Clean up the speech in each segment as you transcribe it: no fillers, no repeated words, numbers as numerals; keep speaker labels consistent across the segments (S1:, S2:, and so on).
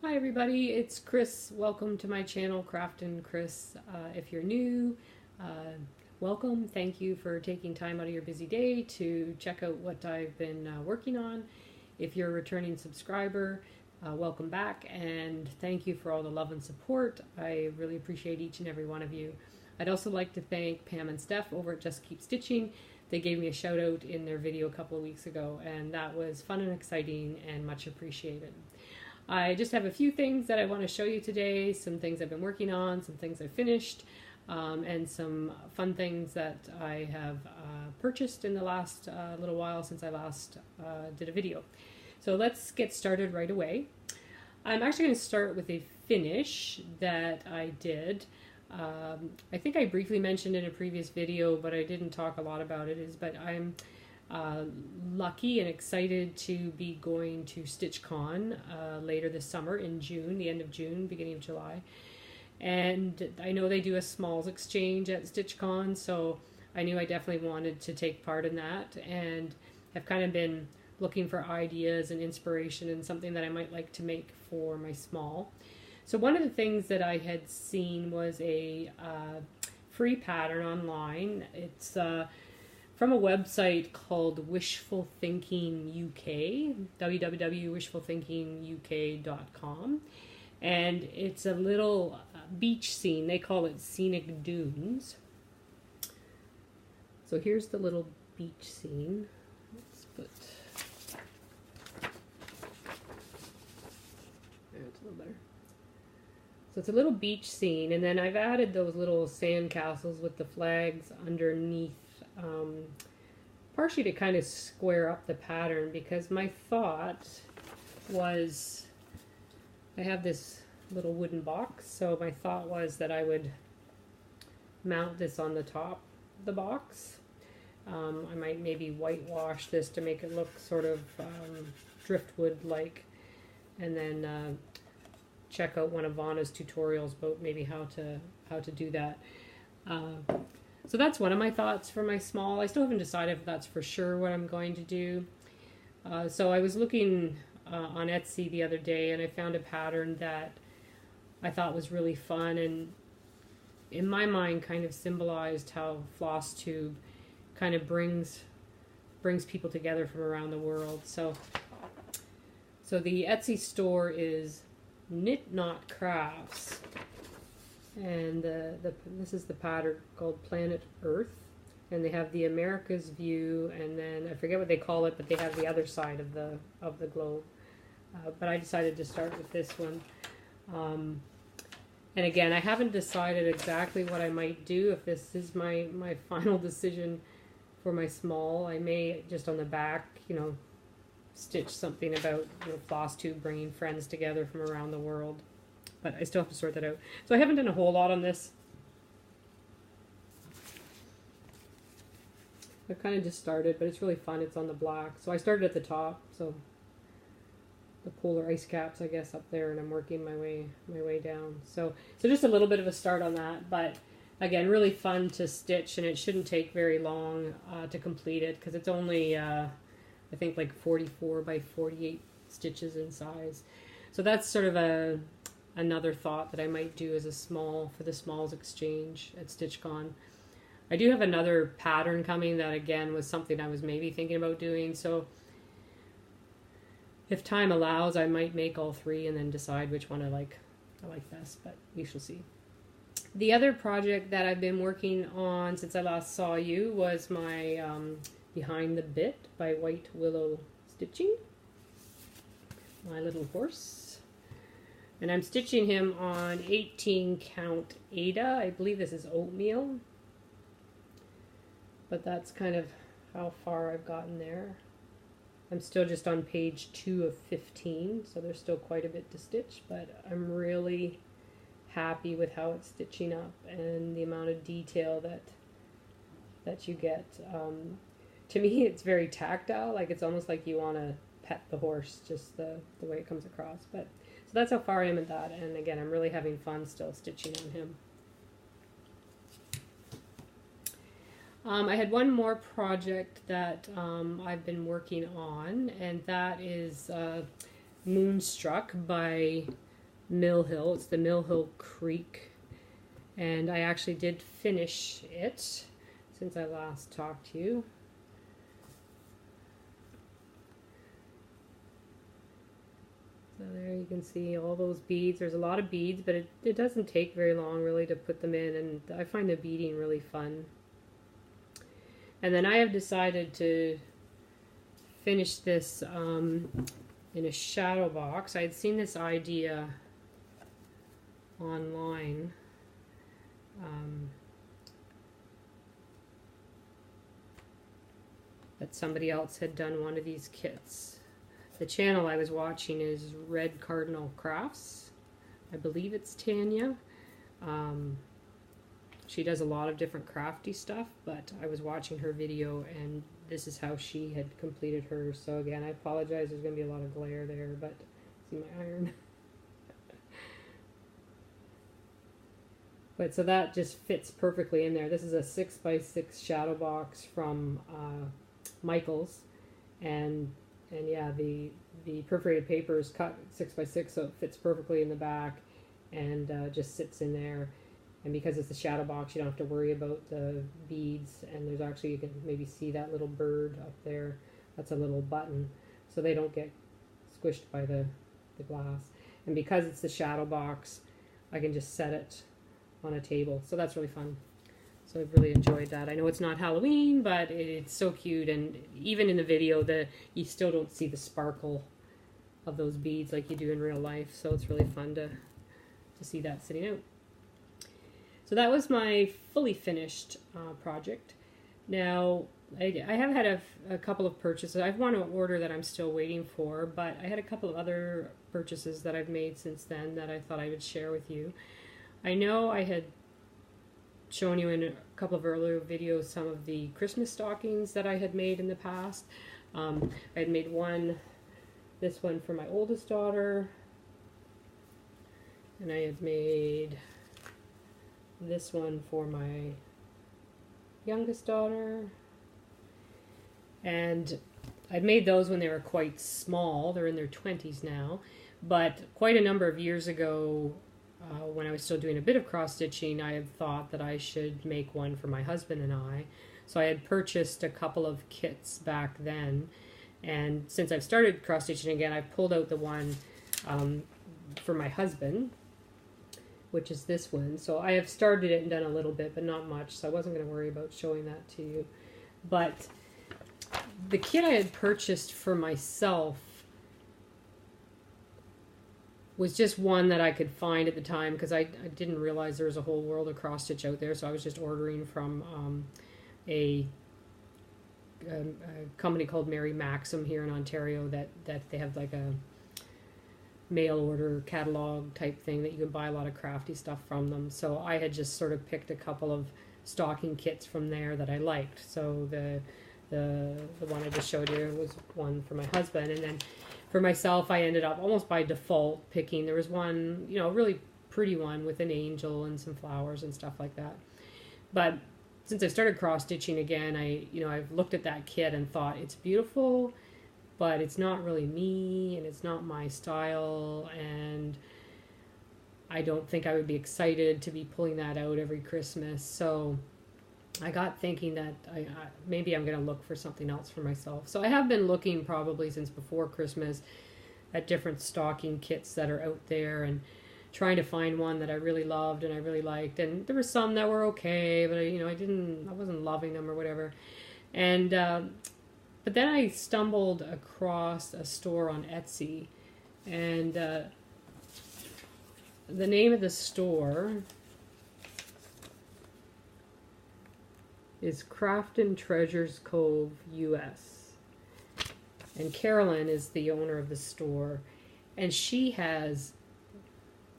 S1: Hi everybody, it's Chris. Welcome to my channel, Craftin' Chris. If you're new, welcome. Thank you for taking time out of your busy day to check out what I've been working on. If you're a returning subscriber, welcome back and thank you for all the love and support. I really appreciate each and every one of you. I'd also like to thank Pam and Steph over at Just Keep Stitching. They gave me a shout out in their video a couple of weeks ago, and that was fun and exciting and much appreciated. I just have a few things that I want to show you today, some things I've been working on, some things I've finished, and some fun things that I have purchased in the last little while since I last did a video. So let's get started right away. I'm actually going to start with a finish that I did. I think I briefly mentioned in a previous video, but I didn't talk a lot about it, but I'm lucky and excited to be going to StitchCon later this summer in June, the end of June, beginning of July. And I know they do a smalls exchange at StitchCon, so I knew I definitely wanted to take part in that, and have kind of been looking for ideas and inspiration and something that I might like to make for my small. So one of the things that I had seen was a free pattern online. It's from a website called Wishful Thinking UK, www.wishfulthinkinguk.com, and it's a little beach scene. They call it Scenic Dunes. So here's the little beach scene. Let's put there, it's a little better. So it's a little beach scene, and then I've added those little sand castles with the flags underneath, partially to kind of square up the pattern, because my thought was, I have this little wooden box, so my thought was that I would mount this on the top of the box. I might maybe whitewash this to make it look sort of driftwood-like, and then check out one of Vanna's tutorials about maybe how to do that. So that's one of my thoughts for my small. I still haven't decided if that's for sure what I'm going to do. So I was looking on Etsy the other day, and I found a pattern that I thought was really fun, and in my mind kind of symbolized how Flosstube kind of brings people together from around the world. So the Etsy store is Knit Knot Crafts, and this is the pattern called Planet Earth, and they have the Americas view, and then I forget what they call it, but they have the other side of the globe. But I decided to start with this one, and again, I haven't decided exactly what I might do. If this is my final decision for my small, I may just on the back, stitch something about Flosstube bringing friends together from around the world, but I still have to sort that out. So I haven't done a whole lot on this. I kind of just started, but it's really fun. It's on the black, so I started at the top, so the polar ice caps, I guess, up there, and I'm working my way down. So just a little bit of a start on that, but again, really fun to stitch, and it shouldn't take very long to complete it, because it's only I think like 44 by 48 stitches in size. So that's sort of another thought that I might do as a small for the smalls exchange at StitchCon. I do have another pattern coming that again was something I was maybe thinking about doing. So if time allows, I might make all three and then decide which one I like best, but we shall see. The other project that I've been working on since I last saw you was my Behind the Bit by White Willow Stitching, my little horse, and I'm stitching him on 18 count Ada. I believe this is oatmeal, but that's kind of how far I've gotten there. I'm still just on page 2 of 15, so there's still quite a bit to stitch, but I'm really happy with how it's stitching up and the amount of detail that you get. To me, it's very tactile, like it's almost like you want to pet the horse, just the way it comes across. But so that's how far I am at that, and again, I'm really having fun still stitching on him. I had one more project that I've been working on, and that is Moonstruck by Mill Hill. It's the Mill Hill Creek. And I actually did finish it since I last talked to you. So there you can see all those beads. There's a lot of beads, but it doesn't take very long really to put them in, and I find the beading really fun. And then I have decided to finish this in a shadow box. I had seen this idea online. That somebody else had done one of these kits. The channel I was watching is Cardinal Cross. I believe it's Tanya. She does a lot of different crafty stuff, but I was watching her video and this is how she had completed hers. So again, I apologize, there's going to be a lot of glare there, but see my iron. But so that just fits perfectly in there. This is a 6x6 shadow box from Michael's, and yeah, the perforated paper is cut 6x6, so it fits perfectly in the back and just sits in there. And because it's a shadow box, you don't have to worry about the beads. And there's actually, you can maybe see that little bird up there. That's a little button, so they don't get squished by the glass. And because it's the shadow box, I can just set it on a table. So that's really fun. So I've really enjoyed that. I know it's not Halloween, but it's so cute. And even in the video, you still don't see the sparkle of those beads like you do in real life. So it's really fun to see that sitting out. So that was my fully finished project. Now, I have had a couple of purchases. I have one order that I'm still waiting for, but I had a couple of other purchases that I've made since then that I thought I would share with you. I know I had shown you in a couple of earlier videos some of the Christmas stockings that I had made in the past. I had made this one for my oldest daughter, and I had made this one for my youngest daughter, and I made those when they were quite small. They're in their 20s now, but quite a number of years ago, when I was still doing a bit of cross stitching, I had thought that I should make one for my husband and I. So I had purchased a couple of kits back then, and since I've started cross stitching again, I've pulled out the one for my husband, which is this one. So I have started it and done a little bit, but not much, so I wasn't going to worry about showing that to you. But the kit I had purchased for myself was just one that I could find at the time, because I didn't realize there was a whole world of cross stitch out there, so I was just ordering from a company called Mary Maxim here in Ontario that they have like a mail order catalog type thing that you can buy a lot of crafty stuff from them. So I had just sort of picked a couple of stocking kits from there that I liked. So the one I just showed you was one for my husband, and then for myself I ended up almost by default picking, there was one, you know, a really pretty one with an angel and some flowers and stuff like that. But since I started cross stitching again, I've looked at that kit and thought it's beautiful, but it's not really me, and it's not my style, and I don't think I would be excited to be pulling that out every Christmas. So I got thinking that maybe I'm going to look for something else for myself. So I have been looking probably since before Christmas at different stocking kits that are out there, and trying to find one that I really loved and I really liked. And there were some that were okay, but I wasn't loving them or whatever. And but then I stumbled across a store on Etsy, and the name of the store is Craftin' Treasures Cove US, and Carolyn is the owner of the store, and she has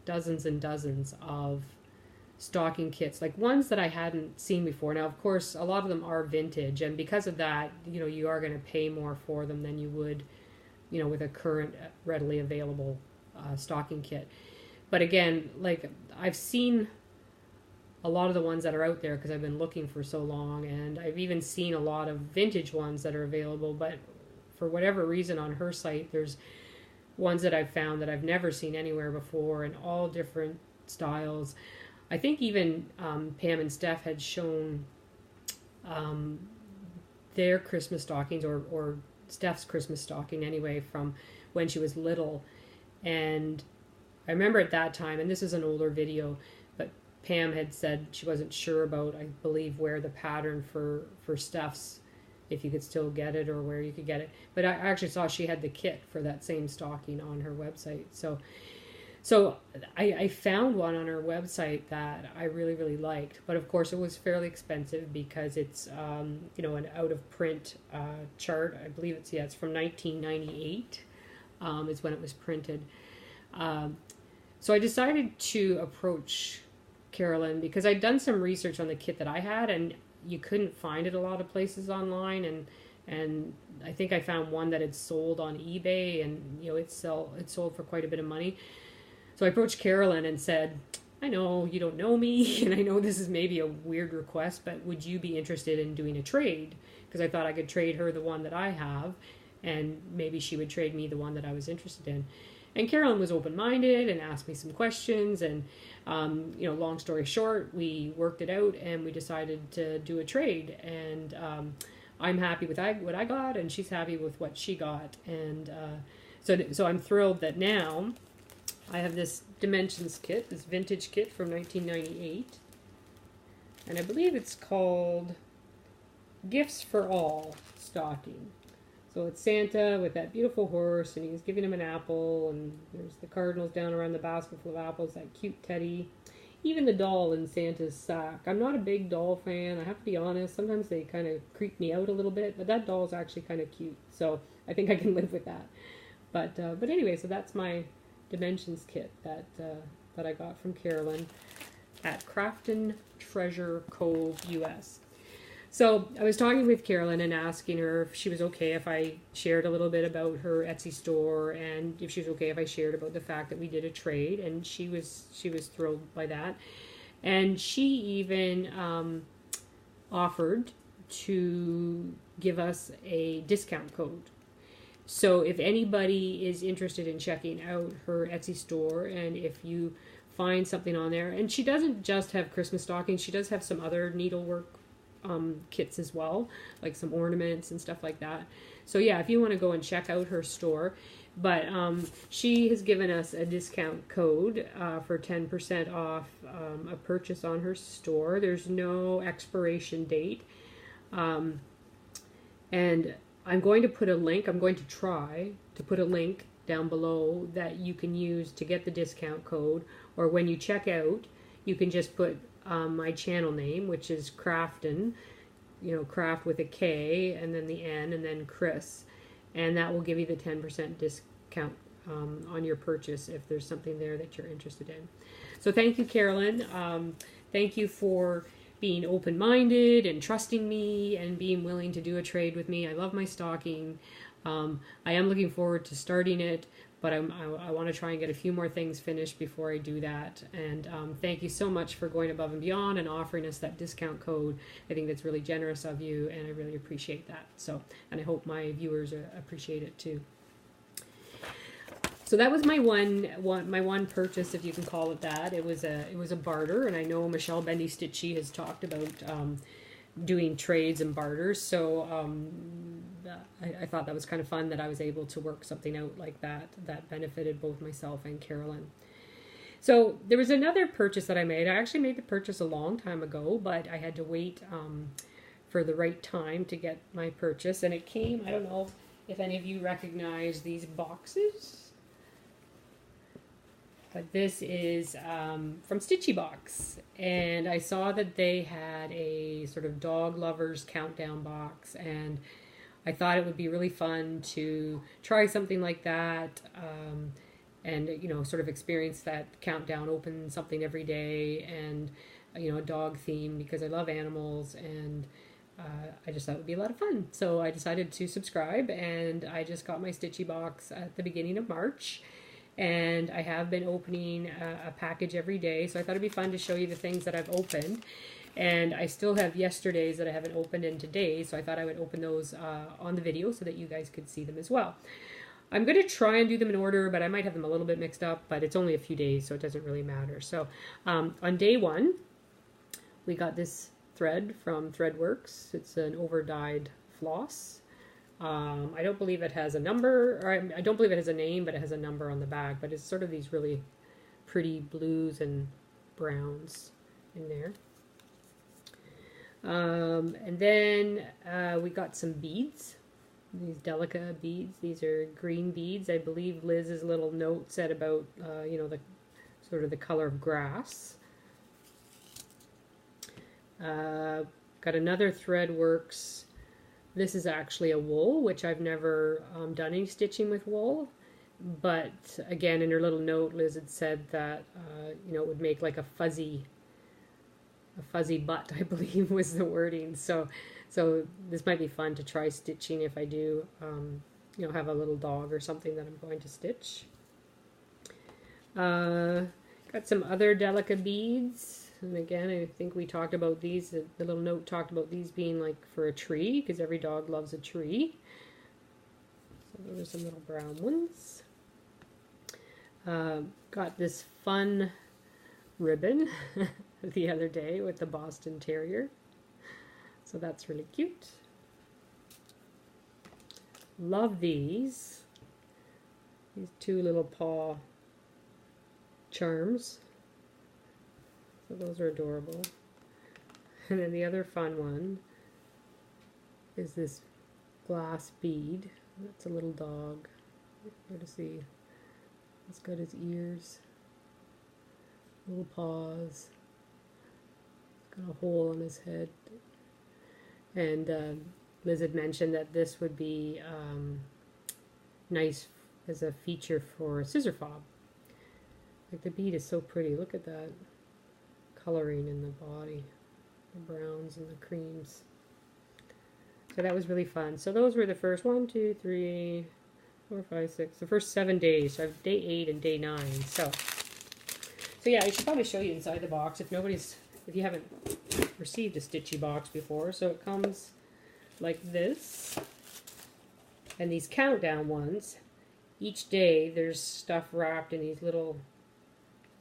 S1: dozens and dozens of stocking kits, like ones that I hadn't seen before. Now, of course, a lot of them are vintage, and because of that, you are going to pay more for them than you would, with a current readily available stocking kit. But again, like, I've seen a lot of the ones that are out there because I've been looking for so long, and I've even seen a lot of vintage ones that are available, but for whatever reason on her site, there's ones that I've found that I've never seen anywhere before, and all different styles. I think even Pam and Steph had shown their Christmas stockings, or Steph's Christmas stocking anyway, from when she was little. And I remember at that time, and this is an older video, but Pam had said she wasn't sure about, I believe, where the pattern for Steph's, if you could still get it or where you could get it. But I actually saw she had the kit for that same stocking on her website. So I found one on her website that I really, really liked. But of course it was fairly expensive because it's, you know, an out of print chart. I believe it's, yeah, it's from 1998 is when it was printed. So I decided to approach Carolyn because I'd done some research on the kit that I had, and you couldn't find it a lot of places online, and I think I found one that had sold on eBay, and you know it sold for quite a bit of money. So I approached Carolyn and said, I know you don't know me, and I know this is maybe a weird request, but would you be interested in doing a trade? Because I thought I could trade her the one that I have, and maybe she would trade me the one that I was interested in. And Carolyn was open-minded and asked me some questions, and you know, long story short, we worked it out and we decided to do a trade. And I'm happy with what I got, and she's happy with what she got. And so I'm thrilled that now I have this Dimensions kit, this vintage kit from 1998, and I believe it's called Gifts for All stocking. So it's Santa with that beautiful horse, and he's giving him an apple, and there's the cardinals down around the basket full of apples, that cute teddy. Even the doll in Santa's sack. I'm not a big doll fan, I have to be honest. Sometimes they kind of creep me out a little bit, but that doll's actually kind of cute. So I think I can live with that. But anyway, so that's my Dimensions kit that I got from Carolyn at Craftin' Treasure Cove, US. So I was talking with Carolyn and asking her if she was okay if I shared a little bit about her Etsy store, and if she was okay if I shared about the fact that we did a trade, and she was thrilled by that. And she even offered to give us a discount code. So if anybody is interested in checking out her Etsy store, and if you find something on there, and she doesn't just have Christmas stockings, she does have some other needlework kits as well, like some ornaments and stuff like that. So yeah, if you want to go and check out her store, but she has given us a discount code for 10% off a purchase on her store. There's no expiration date, and I'm going to put a link, I'm going to try to put a link down below that you can use to get the discount code, or when you check out, you can just put my channel name, which is Craftin', you know, craft with a K and then the N and then Chris, and that will give you the 10% discount on your purchase if there's something there that you're interested in. So thank you, Carolyn. Thank you for being open-minded and trusting me and being willing to do a trade with me. I love my stocking. I am looking forward to starting it, but I want to try and get a few more things finished before I do that. And thank you so much for going above and beyond and offering us that discount code. I think that's really generous of you, and I really appreciate that. So, and I hope my viewers appreciate it too. So that was my one purchase, if you can call it that. It was a barter, and I know Michelle Bendy Stitchy has talked about doing trades and barters. So I thought that was kind of fun that I was able to work something out like that benefited both myself and Carolyn. So there was another purchase that I made. I actually made the purchase a long time ago, but I had to wait for the right time to get my purchase. And it came, I don't know if any of you recognize these boxes. But this is from Stitchy Box, and I saw that they had a sort of dog lovers countdown box, and I thought it would be really fun to try something like that, and you know, sort of experience that countdown, open something every day, and you know, a dog theme, because I love animals, and I just thought it would be a lot of fun. So I decided to subscribe, and I just got my Stitchy Box at the beginning of March. And I have been opening a package every day, so I thought it'd be fun to show you the things that I've opened. And I still have yesterday's that I haven't opened in today, so I thought I would open those on the video so that you guys could see them as well. I'm going to try and do them in order, but I might have them a little bit mixed up, but it's only a few days, so it doesn't really matter. So on day 1, we got this thread from Threadworks. It's an over-dyed floss. I don't believe it has a number, or I don't believe it has a name, but it has a number on the back. But it's sort of these really pretty blues and browns in there. And then we got some beads, these Delica beads. These are green beads. I believe Liz's little note said about, you know, the sort of the color of grass. Got another Threadworks. This is actually a wool, which I've never done any stitching with wool. But again, in her little note, Liz had said that, you know, it would make like a fuzzy butt, I believe was the wording. So this might be fun to try stitching if I do, you know, have a little dog or something that I'm going to stitch. Got some other Delica beads. And again, I think we talked about these, the little note talked about these being like for a tree, because every dog loves a tree. So those are some little brown ones. Got this fun ribbon the other day with the Boston Terrier. So that's really cute. Love these. These 2 little paw charms. So those are adorable. And then the other fun one is this glass bead. It's a little dog. Hard to see. It's got his ears, little paws. It's got a hole on his head. And Liz had mentioned that this would be nice as a feature for a scissor fob. Like, the bead is so pretty. Look at that coloring in the body, the browns and the creams. So that was really fun. So those were the first 1, 2, 3, 4, 5, 6, the first 7 days. So I have day 8 and day 9. So yeah, I should probably show you inside the box if you haven't received a stitchy box before. So it comes like this, and these countdown ones, each day there's stuff wrapped in these little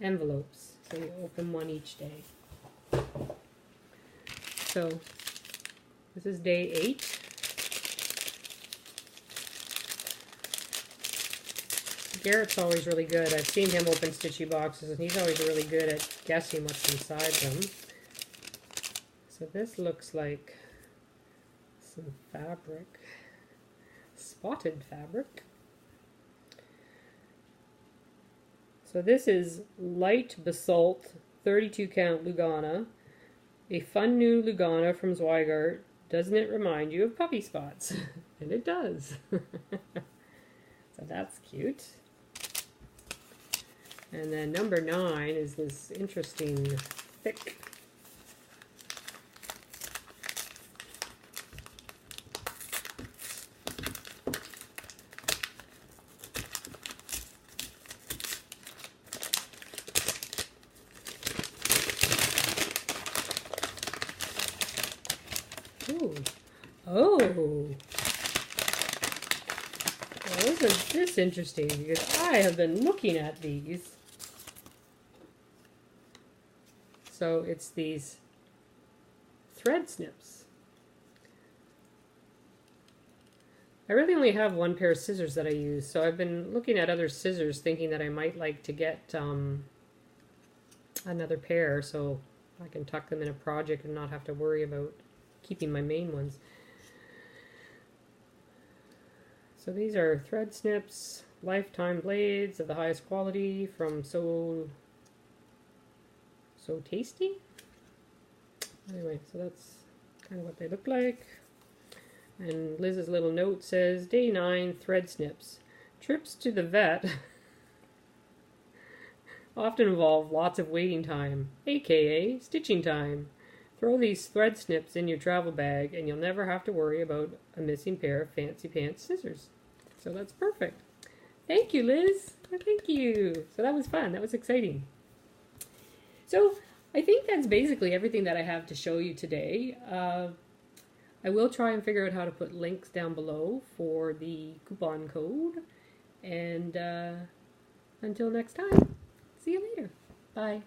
S1: envelopes. So you open one each day. So this is day 8. Garrett's always really good. I've seen him open stitchy boxes, and he's always really good at guessing what's inside them. So this looks like some fabric, spotted fabric. So this is light basalt 32 count Lugana, a fun new Lugana from Zweigart. Doesn't it remind you of puppy spots? And it does. So that's cute. And then number 9 is this interesting thick Oh, well, isn't this interesting? Because I have been looking at these. So it's these thread snips. I really only have 1 pair of scissors that I use, so I've been looking at other scissors thinking that I might like to get another pair so I can tuck them in a project and not have to worry about keeping my main ones. So these are thread snips, lifetime blades of the highest quality from So Tasty. Anyway, so that's kind of what they look like. And Liz's little note says, day 9, thread snips. Trips to the vet often involve lots of waiting time, aka stitching time. Throw these thread snips in your travel bag and you'll never have to worry about a missing pair of fancy pants scissors. So that's perfect. Thank you, Liz. Oh, thank you. So that was fun. That was exciting. So I think that's basically everything that I have to show you today. I will try and figure out how to put links down below for the coupon code. And until next time, see you later. Bye.